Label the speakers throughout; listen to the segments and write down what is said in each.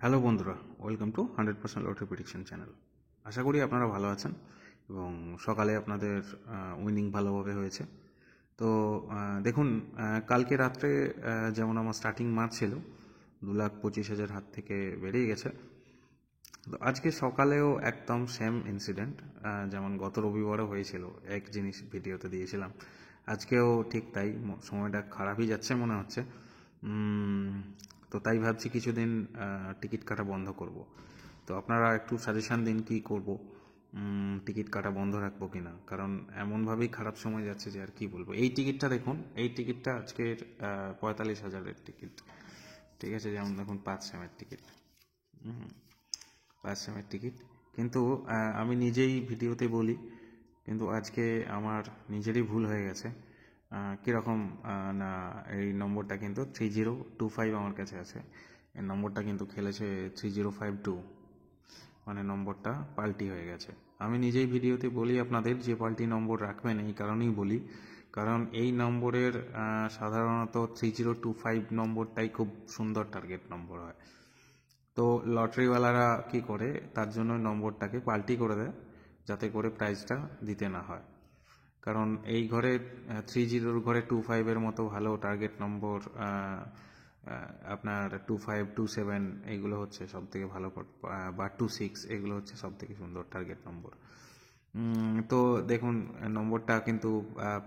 Speaker 1: Hello বন্ধুরা, welcome to 100% lottery prediction channel. আশা করি আপনারা ভালো আছেন এবং সকালে আপনাদের উইনিং ভালোভাবে হয়েছে। তো দেখুন, কালকে রাত্রে যেমন আমার স্টার্টিং মার্ক ছিল 2,25,000 হাত থেকে বেরিয়ে গেছে। তো আজকে সকালেও একদম সেম ইনসিডেন্ট, যেমন গত রবিবারও হয়েছিল, এক জিনিস ভিডিওতে দিয়েছিলাম। আজকেও ঠিক তাই, সময়টা খারাপই যাচ্ছে মনে হচ্ছে। তো তাই ভাবছি কিছুদিন টিকিট কাটা বন্ধ করব। তো আপনারা একটু সাজেশান দিন কি করব, টিকিট কাটা বন্ধ রাখবো কি না, কারণ এমনভাবেই খারাপ সময় যাচ্ছে যে আর কি বলবো। এই টিকিটটা দেখুন, এই টিকিটটা আজকের 45,000-এর টিকিট, ঠিক আছে? যেমন দেখুন 5 সেমের টিকিট, 5 সেমের টিকিট। কিন্তু আমি নিজেই ভিডিওতে বলি, কিন্তু আজকে আমার নিজেরই ভুল হয়ে গেছে। কীরকম না, এই নম্বরটা কিন্তু 3025 আমার কাছে আছে। এই নম্বরটা কিন্তু খেলেছে 3052, মানে নম্বরটা পাল্টি হয়ে গেছে। আমি নিজেই ভিডিওতে বলি আপনাদের যে পাল্টি নম্বর রাখবেন, এই কারণেই বলি, কারণ এই নম্বরের সাধারণত 3025 নম্বরটাই খুব সুন্দর টার্গেট নম্বর হয়। তো লটারিওয়ালারা কি করে, তার জন্য নম্বরটাকে পাল্টি করে দেয় যাতে করে প্রাইজটা দিতে না হয়। কারণ এই ঘরে 30 ঘরে 25-এর মতো ভালো টার্গেট নম্বর, আপনার 25, 27 এইগুলো হচ্ছে সব থেকে ভালো, বা 26 এগুলো হচ্ছে সব থেকে সুন্দর টার্গেট নম্বর। তো দেখুন, নম্বরটা কিন্তু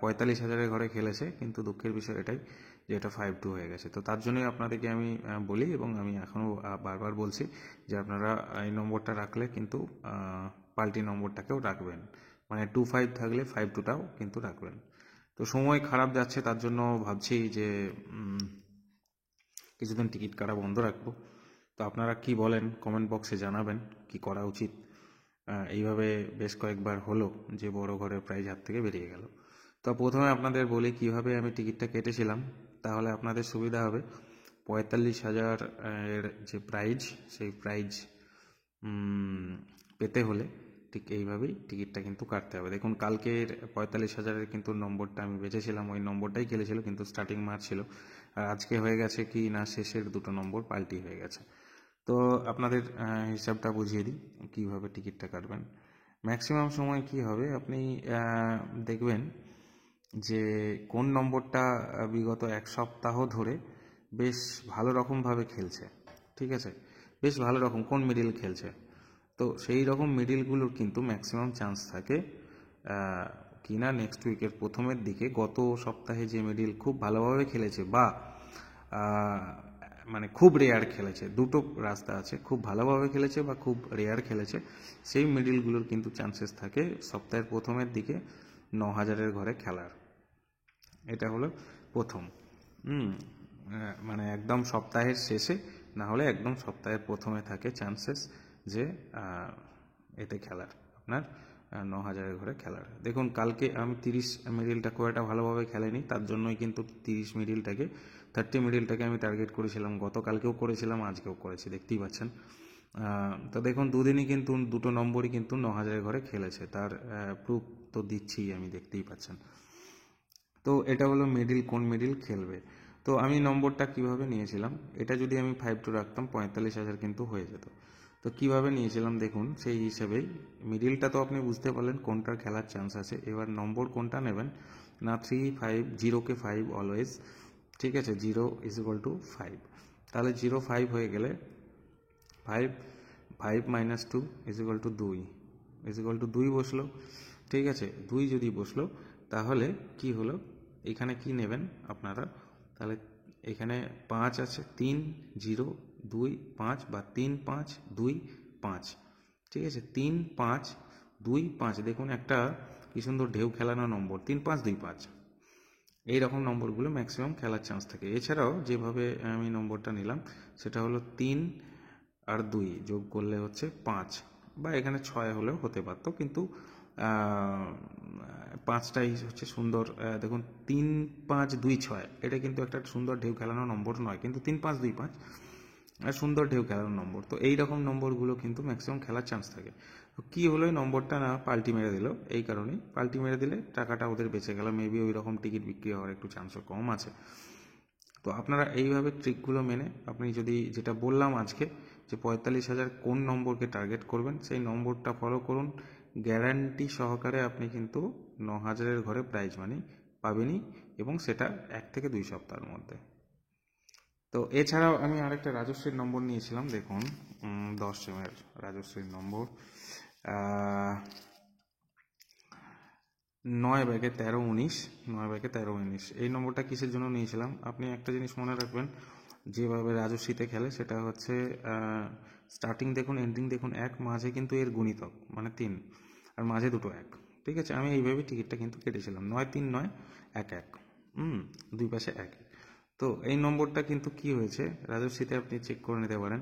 Speaker 1: 45,000-এর ঘরে খেলেছে, কিন্তু দুঃখের বিষয় এটাই যে এটা 52 হয়ে গেছে। তো তার জন্যই আপনাদেরকে আমি বলি, এবং আমি এখনও বারবার বলছি যে আপনারা এই নম্বরটা রাখলে কিন্তু পাল্টি নম্বরটাকেও রাখবেন, মানে 25 থাকলে 52টাও কিন্তু রাখবেন। তো সময় খারাপ যাচ্ছে, তার জন্য ভাবছি যে কিছুদিন টিকিট কাটা বন্ধ রাখবো। তো আপনারা কি বলেন কমেন্ট বক্সে জানাবেন কি করা উচিত। এইভাবে বেশ কয়েকবার হলো যে বড় ঘরের প্রাইজ হাত থেকে বেরিয়ে গেল। তো প্রথমে আপনাদের বলি কিভাবে আমি টিকিটটা কেটেছিলাম, তাহলে আপনাদের সুবিধা হবে। 45,000 এর যে প্রাইজ, সেই প্রাইজ পেতে হলে ঠিক এইভাবেই টিকিটটা কিন্তু কাটতে হবে। দেখুন, কালকের 45,000-এর কিন্তু নম্বরটা আমি বেঁচেছিলাম, ওই নম্বরটাই খেলেছিল, কিন্তু স্টার্টিং মার্ক ছিল। আর আজকে হয়ে গেছে কি না, শেষের দুটো নম্বর পাল্টি হয়ে গেছে। তো আপনাদের হিসাবটা বুঝিয়ে দিই কীভাবে টিকিটটা কাটবেন। ম্যাক্সিমাম সময় কি হবে, আপনি দেখবেন যে কোন নম্বরটা বিগত এক সপ্তাহ ধরে বেশ ভালো রকমভাবে খেলছে, ঠিক আছে? বেশ ভালো রকম কোন মিডিল খেলছে, তো সেই রকম মিডিলগুলোর কিন্তু ম্যাক্সিমাম চান্স থাকে কিনা নেক্সট উইকের প্রথমের দিকে গত সপ্তাহে যে মিডিল খুব ভালোভাবে খেলেছে, বা মানে খুব রেয়ার খেলেছে, দুটো রাস্তা আছে, খুব ভালোভাবে খেলেছে বা খুব রেয়ার খেলেছে, সেই মিডিলগুলোর কিন্তু চান্সেস থাকে সপ্তাহের প্রথমের দিকে 9,000-এর ঘরে খেলার। এটা হলো প্রথম, মানে একদম সপ্তাহের শেষে না হলে একদম সপ্তাহের প্রথমে থাকে চান্সেস যে এতে খেলার, আপনার 9,000-এর ঘরে খেলার। দেখুন, কালকে আমি 30 মিডিলটা খুব একটা ভালোভাবে খেলেনি, তার জন্যই কিন্তু 30 মিডিলটাকে 30 মিডিলটাকে আমি টার্গেট করেছিলাম, গতকালকেও করেছিলাম, আজকেও করেছি, দেখতেই পাচ্ছেন। তো দেখুন, দুদিনই কিন্তু দুটো নম্বরই কিন্তু 9,000-এর ঘরে খেলেছে, তার প্রুফ তো দিচ্ছি আমি, দেখতেই পাচ্ছেন। তো এটা হলো মিডিল, কোন মিডিল খেলবে। তো আমি নম্বরটা কিভাবে নিয়েছিলাম, এটা যদি আমি 52 রাখতাম 45,000 কিন্তু হয়ে যেত। তো কিভাবে নিয়েছিলাম দেখুন, সেই হিসেবেই মিডিলটা তো আপনি বুঝতে পারলেন কোনটার খেলার চান্স আছে। এবার নম্বর কোনটা নেবেন না, 3, 5, 0কে 5 অলওয়েজ, ঠিক আছে? 0 = 5, তাহলে 0, 5 হয়ে গেলে 5, 5 - 2 = 2 বসলো, ঠিক আছে? 2 যদি বসলো, তাহলে কি হলো, এখানে কি নেবেন আপনারা, তাহলে এখানে 5 আছে, 3, 0, 2, 5, বা 3, 5, 2, 5, ঠিক আছে? 3, 5, 2, 5, দেখুন একটা কি সুন্দর ঢেউ খেলানো নম্বর, 3, 5, 2, 5, এই রকম নম্বরগুলো ম্যাক্সিমাম খেলার চান্স থাকে। এছাড়াও যেভাবে আমি নম্বরটা নিলাম সেটা হলো 3 আর 2 যোগ করলে হচ্ছে 5, বা এখানে 6 হলেও হতে পারতো, কিন্তু 5টাই হচ্ছে সুন্দর। দেখুন, 3, 5, 2, 6 এটা কিন্তু একটা সুন্দর ঢেউ খেলানো নম্বর নয়, কিন্তু 3, 5, 2, 5 সুন্দর ঢেউ খেলানো নম্বর। তো এই রকম নম্বরগুলো কিন্তু ম্যাক্সিমাম খেলার চান্স থাকে। তো কী হলো, এই নম্বরটা না পাল্টি মেরে দিল, এই কারণেই পাল্টি মেরে দিলে টাকাটা ওদের বেঁচে গেল, মেবি ওই রকম টিকিট বিক্রি হওয়ার একটু চান্সও কম আছে। তো আপনারা এইভাবে ট্রিকগুলো মেনে আপনি যদি, যেটা বললাম আজকে, যে 45,000 কোন নম্বরকে টার্গেট করবেন, সেই নম্বরটা ফলো করুন। গ্যারান্টি সহকারে আপনি কিন্তু 9,000-এর ঘরে প্রাইজ মানি পাবেনই, এবং সেটা 1 থেকে 2 সপ্তাহের মধ্যে। তো এছাড়াও আমি আরেকটা রাজশ্রীর নম্বর নিয়েছিলাম, দেখুন 10 এর রাজশ্রীর নম্বর 9 ব্যাগে 13-19, 9 ব্যাগে 13-19। এই নম্বরটা কিসের জন্য নিয়েছিলাম, আপনি একটা জিনিস মনে রাখবেন, যেভাবে রাজশ্রীতে খেলে সেটা হচ্ছে স্টার্টিং দেখুন, এন্ডিং দেখুন 1, মাঝে কিন্তু এর গুণিতক মানে 3, আর মাঝে দুটো 1। ঠিক আছে, আমি এইভাবেই টিকিটটা কিন্তু কেটেছিলাম, 9-3-9 1-1, দুই পাশে 1। তো এই নম্বরটা কিন্তু কি হয়েছে রাজশ্রীতে, আপনি চেক করে নিতে পারেন।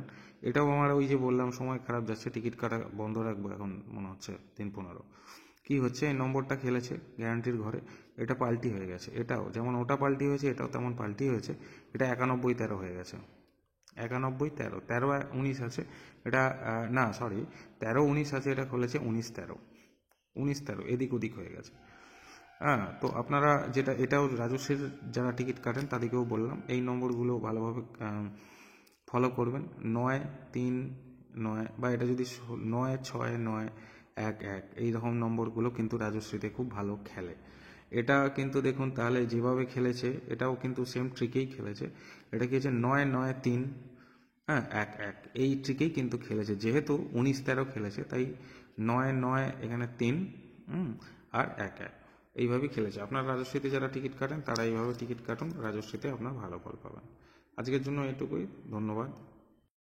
Speaker 1: এটাও আমার ওই যে বললাম সময় খারাপ যাচ্ছে, টিকিট কাটা বন্ধ রাখবো এখন মনে হচ্ছে 3-15। কি হচ্ছে, এই নম্বরটা খেলেছে গ্যারান্টির ঘরে, এটা পাল্টি হয়ে গেছে, এটাও যেমন ওটা পাল্টি হয়েছে এটাও তেমন পাল্টি হয়েছে, এটা 91-13 হয়ে গেছে। 91-13, 13-19 আছে এটা, না সরি 13-19 আছে, এটা খুলেছে 19-13, 19-13 এদিক ওদিক হয়ে গেছে। হ্যাঁ, তো আপনারা যেটা, এটাও রাজস্বের যারা টিকিট কাটেন তাদেরকেও বললাম এই নম্বরগুলো ভালোভাবে ফলো করবেন। 9-3-9 বা এটা যদি 9-6-9-1-1 এইরকম নম্বরগুলো কিন্তু রাজশ্রীতে খুব ভালো খেলে। এটা কিন্তু দেখুন তাহলে যেভাবে খেলেছে এটাও কিন্তু সেম ট্রিকেই খেলেছে। এটা কি হচ্ছে 9-9-3, হ্যাঁ 1-1 এই ট্রিকেই কিন্তু খেলেছে, যেহেতু 19-13 খেলেছে তাই 9-9 এখানে 3 আর 1-1 এইভাবেই খেলেছে। আপনার রাজশ্রীতে যারা টিকিট কাটেন তারা এইভাবে টিকিট কাটুন, রাজশ্রীতে আপনার ভালো ফল পাবেন। আজকের জন্য এটুকুই, ধন্যবাদ।